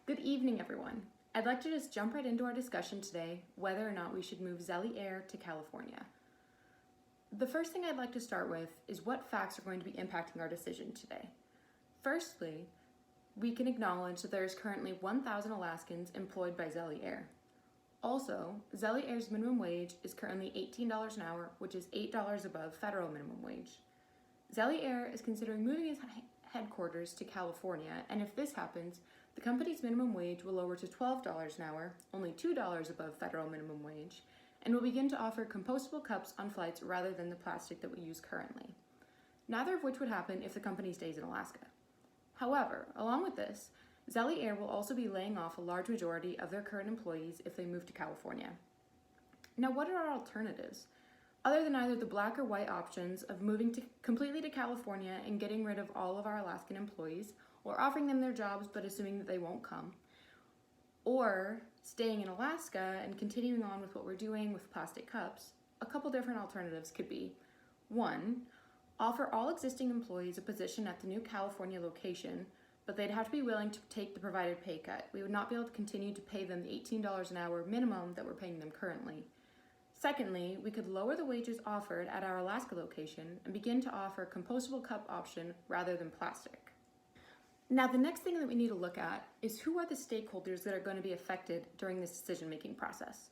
Good evening, everyone. I'd like to just jump right into our discussion today, whether or not we should move Zelly Air to California. The first thing I'd like to start with is what facts are going to be impacting our decision today. Firstly, we can acknowledge that there is currently 1,000 Alaskans employed by Zelly Air. Also, Zelly Air's minimum wage is currently $18 an hour, which is $8 above federal minimum wage. Zelly Air is considering moving its headquarters to California, and if this happens, the company's minimum wage will lower to $12 an hour, only $2 above federal minimum wage, and will begin to offer compostable cups on flights rather than the plastic that we use currently. Neither of which would happen if the company stays in Alaska. However, along with this, Zelly Air will also be laying off a large majority of their current employees if they move to California. Now, what are our alternatives? Other than either the black or white options of moving completely to California and getting rid of all of our Alaskan employees, or offering them their jobs but assuming that they won't come, or staying in Alaska and continuing on with what we're doing with plastic cups, a couple different alternatives could be: 1, offer all existing employees a position at the new California location, but they'd have to be willing to take the provided pay cut. We would not be able to continue to pay them the $18 an hour minimum that we're paying them currently. Secondly, we could lower the wages offered at our Alaska location and begin to offer a compostable cup option rather than plastic. Now, the next thing that we need to look at is who are the stakeholders that are going to be affected during this decision-making process.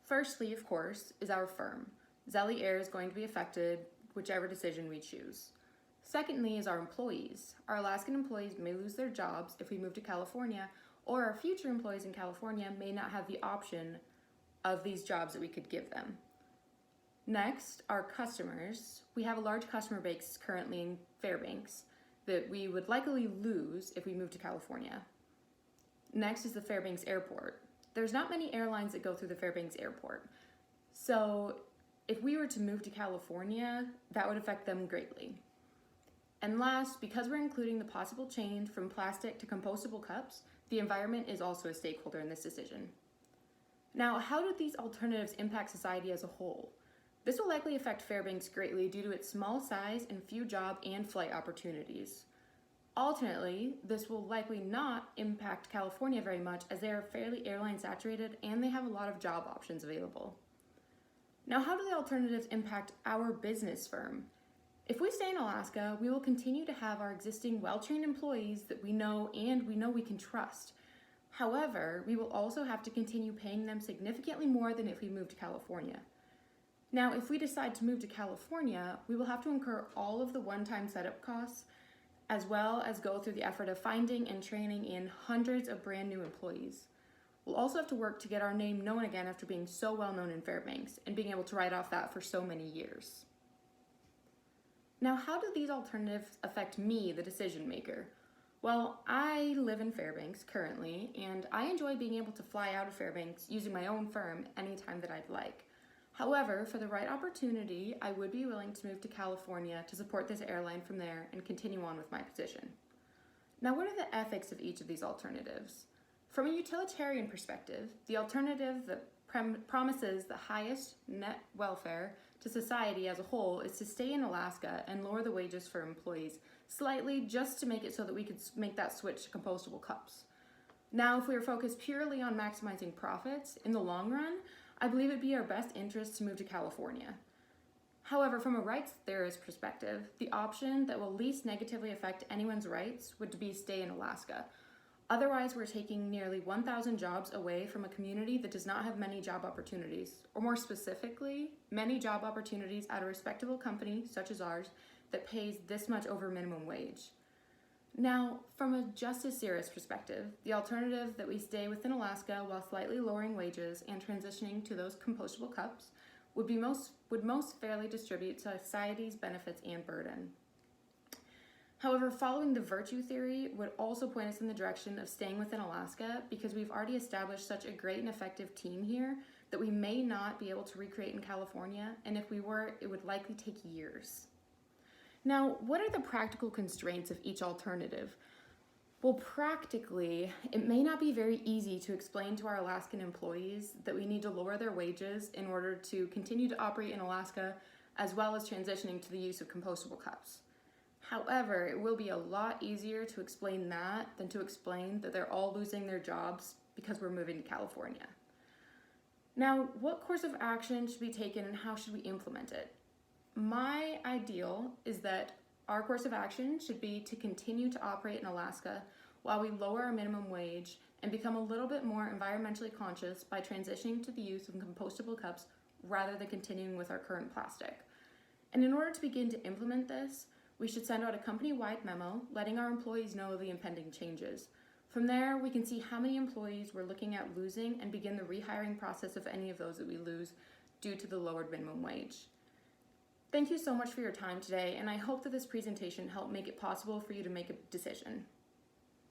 Firstly, of course, is our firm. Zelly Air is going to be affected whichever decision we choose. Secondly is our employees. Our Alaskan employees may lose their jobs if we move to California, or our future employees in California may not have the option of these jobs that we could give them. Next, our customers. We have a large customer base currently in Fairbanks that we would likely lose if we move to California. Next is the Fairbanks Airport. There's not many airlines that go through the Fairbanks Airport. So if we were to move to California, that would affect them greatly. And last, because we're including the possible change from plastic to compostable cups, the environment is also a stakeholder in this decision. Now, how do these alternatives impact society as a whole? This will likely affect Fairbanks greatly due to its small size and few job and flight opportunities. Alternately, this will likely not impact California very much as they are fairly airline saturated and they have a lot of job options available. Now, how do the alternatives impact our business firm? If we stay in Alaska, we will continue to have our existing well-trained employees that we know we can trust. However, we will also have to continue paying them significantly more than if we moved to California. Now, if we decide to move to California, we will have to incur all of the one-time setup costs, as well as go through the effort of finding and training in hundreds of brand new employees. We'll also have to work to get our name known again after being so well known in Fairbanks and being able to write off that for so many years. Now, how do these alternatives affect me, the decision maker? Well, I live in Fairbanks currently, and I enjoy being able to fly out of Fairbanks using my own firm anytime that I'd like. However, for the right opportunity, I would be willing to move to California to support this airline from there and continue on with my position. Now, what are the ethics of each of these alternatives? From a utilitarian perspective, the alternative that promises the highest net welfare to society as a whole is to stay in Alaska and lower the wages for employees slightly just to make it so that we could make that switch to compostable cups. Now, if we were focused purely on maximizing profits in the long run, I believe it'd be our best interest to move to California. However, from a rights theorist perspective, the option that will least negatively affect anyone's rights would be stay in Alaska. Otherwise, we're taking nearly 1,000 jobs away from a community that does not have many job opportunities, or more specifically, many job opportunities at a respectable company, such as ours, that pays this much over minimum wage. Now, from a justice theorist perspective, the alternative that we stay within Alaska while slightly lowering wages and transitioning to those compostable cups would most fairly distribute society's benefits and burden. However, following the virtue theory would also point us in the direction of staying within Alaska because we've already established such a great and effective team here that we may not be able to recreate in California, and if we were, it would likely take years. Now, what are the practical constraints of each alternative? Well, practically, it may not be very easy to explain to our Alaskan employees that we need to lower their wages in order to continue to operate in Alaska, as well as transitioning to the use of compostable cups. However, it will be a lot easier to explain that than to explain that they're all losing their jobs because we're moving to California. Now, what course of action should be taken and how should we implement it? My ideal is that our course of action should be to continue to operate in Alaska while we lower our minimum wage and become a little bit more environmentally conscious by transitioning to the use of compostable cups rather than continuing with our current plastic. And in order to begin to implement this, we should send out a company-wide memo letting our employees know of the impending changes. From there, we can see how many employees we're looking at losing and begin the rehiring process of any of those that we lose due to the lowered minimum wage. Thank you so much for your time today, and I hope that this presentation helped make it possible for you to make a decision.